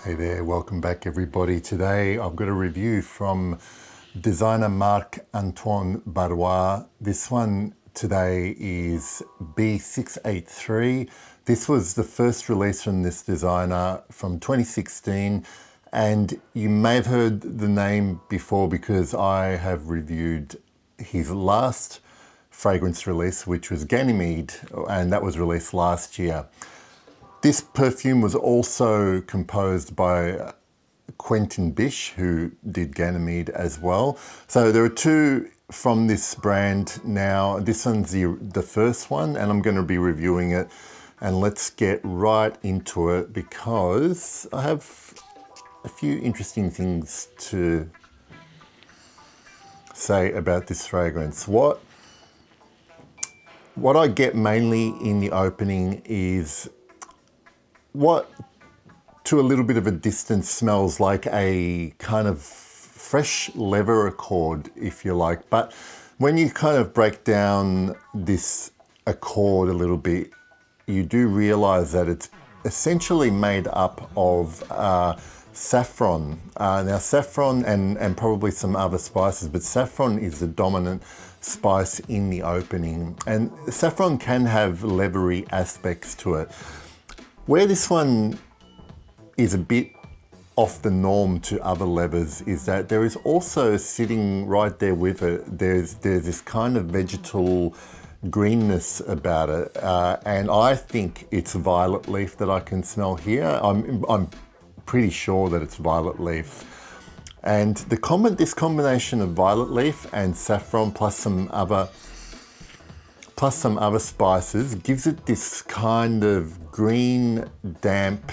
Hey there, welcome back everybody. Today I've got a review from designer Marc-Antoine Barrois. This one today is B683. This was the first release from this designer from 2016, and you may have heard the name before because I have reviewed his last fragrance release, which was Ganymede, and that was released last year. This perfume was also composed by Quentin Bish, who did Ganymede as well. So there are two from this brand now. This one's the first one, and I'm going to be reviewing it. And let's get right into it because I have a few interesting things to say about this fragrance. What I get mainly in the opening is what to a little bit of a distance smells like a kind of fresh leather accord, if you like. But when you kind of break down this accord a little bit, you do realize that it's essentially made up of saffron. Now saffron and probably some other spices, but saffron is the dominant spice in the opening. And saffron can have leathery aspects to it. Where this one is a bit off the norm to other leathers is that there is also sitting right there with it, there's this kind of vegetal greenness about it, and I think it's violet leaf that I can smell here. I'm pretty sure that it's violet leaf. And this combination of violet leaf and saffron plus some other spices gives it this kind of green, damp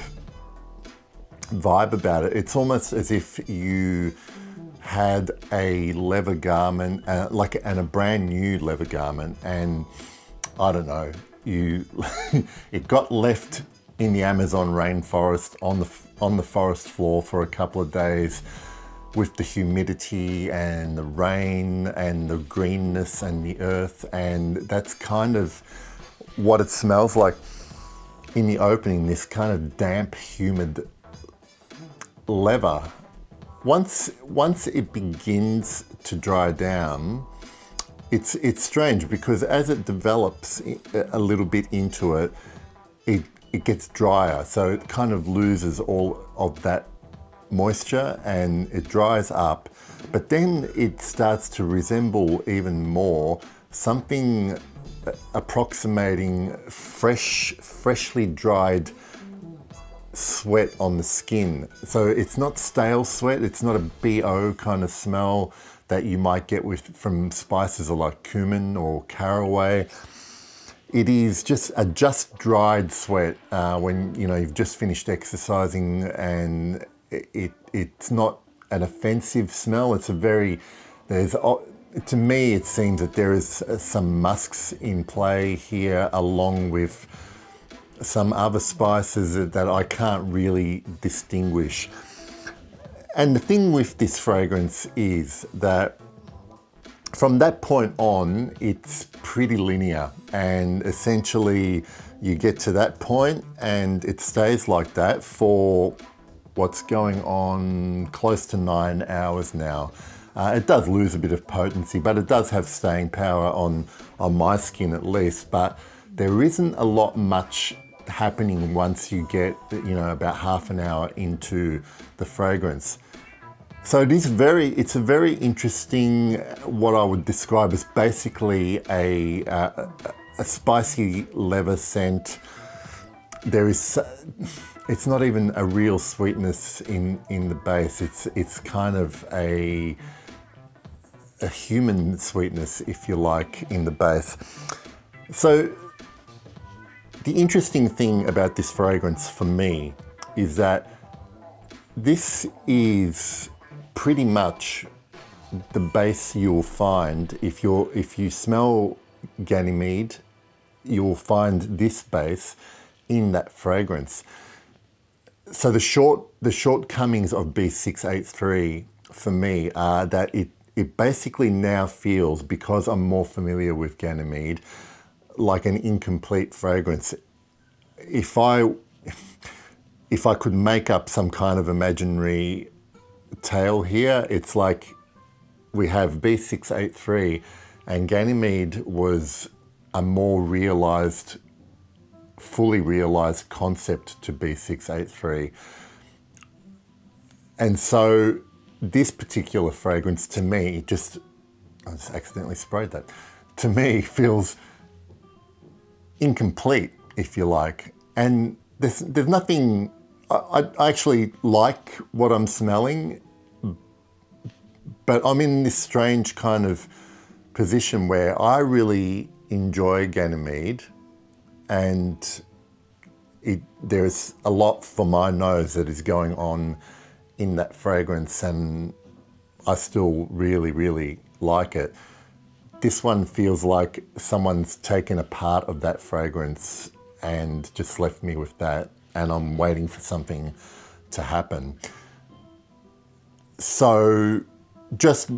vibe about it. It's almost as if you had a leather garment, and a brand new leather garment, and I don't know, it got left in the Amazon rainforest on the forest floor for a couple of days, with the humidity and the rain and the greenness and the earth, and that's kind of what it smells like in the opening, this kind of damp, humid leather. Once it begins to dry down, it's strange because as it develops a little bit into it, it gets drier, so it kind of loses all of that moisture and it dries up, but then it starts to resemble even more something approximating freshly dried sweat on the skin. So it's not stale sweat, it's not a BO kind of smell that you might get from spices like cumin or caraway. It is just a dried sweat when you've just finished exercising, and it's not an offensive smell. To me it seems that there is some musks in play here, along with some other spices that I can't really distinguish. And the thing with this fragrance is that from that point on, it's pretty linear, and essentially you get to that point and it stays like that for what's going on close to 9 hours now. It does lose a bit of potency, but it does have staying power on my skin at least. But there isn't a lot much happening once you get about half an hour into the fragrance. So it's a very interesting, what I would describe as basically a spicy leather scent. It's not even a real sweetness in the base. It's kind of a human sweetness, if you like, in the base. So the interesting thing about this fragrance for me is that this is pretty much the base you'll find if you smell Ganymede. You'll find this base in that fragrance. So the shortcomings of B683 for me are that it basically now feels, because I'm more familiar with Ganymede, like an incomplete fragrance. if I could make up some kind of imaginary tale here, it's like we have B683 and Ganymede was a more realized, fully realized concept to B683. And so this particular fragrance to me, I just accidentally sprayed that, to me feels incomplete, if you like. And there's nothing, I actually like what I'm smelling, but I'm in this strange kind of position where I really enjoy Ganymede, and there's a lot for my nose that is going on in that fragrance, and I still really, really like it. This one feels like someone's taken a part of that fragrance and just left me with that, and I'm waiting for something to happen. So just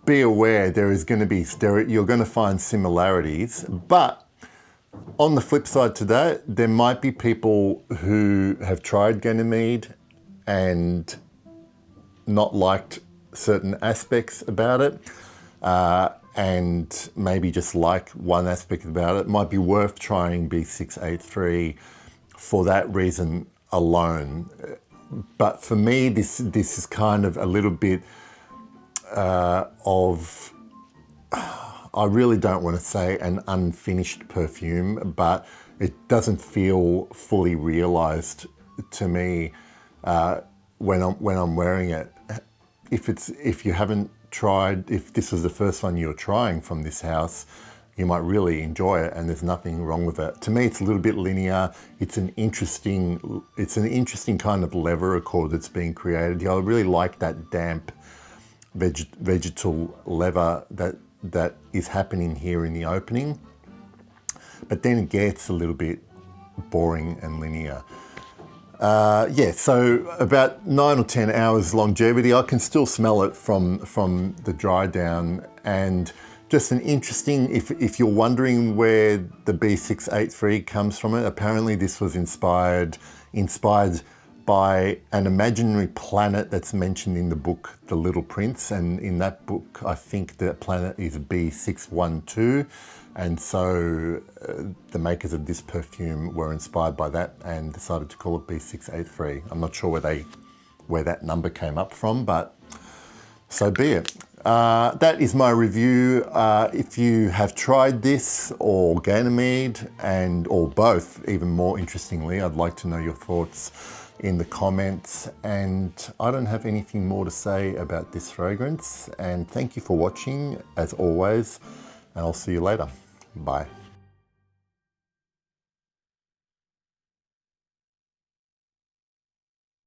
be aware you're going to find similarities, but on the flip side to that, there might be people who have tried Ganymede and not liked certain aspects about it, and maybe just like one aspect about it. It might be worth trying B683 for that reason alone. But for me, this is kind of a little bit of, I really don't want to say an unfinished perfume, but it doesn't feel fully realized to me when I'm wearing it. If you haven't tried, if this was the first one you're trying from this house, you might really enjoy it, and there's nothing wrong with it. To me, it's a little bit linear. It's an interesting kind of leather accord that's being created. I really like that damp vegetal leather that is happening here in the opening, but then it gets a little bit boring and linear. Yeah, so about 9 or 10 hours longevity. I can still smell it from the dry down, and just an interesting, if you're wondering where the B683 comes from, apparently this was inspired by an imaginary planet that's mentioned in the book The Little Prince, and in that book I think the planet is B612, and so the makers of this perfume were inspired by that and decided to call it B683. I'm not sure where that number came up from, but so be it. That is my review. If you have tried this or Ganymede, or both, even more interestingly, I'd like to know your thoughts in the comments. And I don't have anything more to say about this fragrance. And thank you for watching, as always, and I'll see you later. Bye.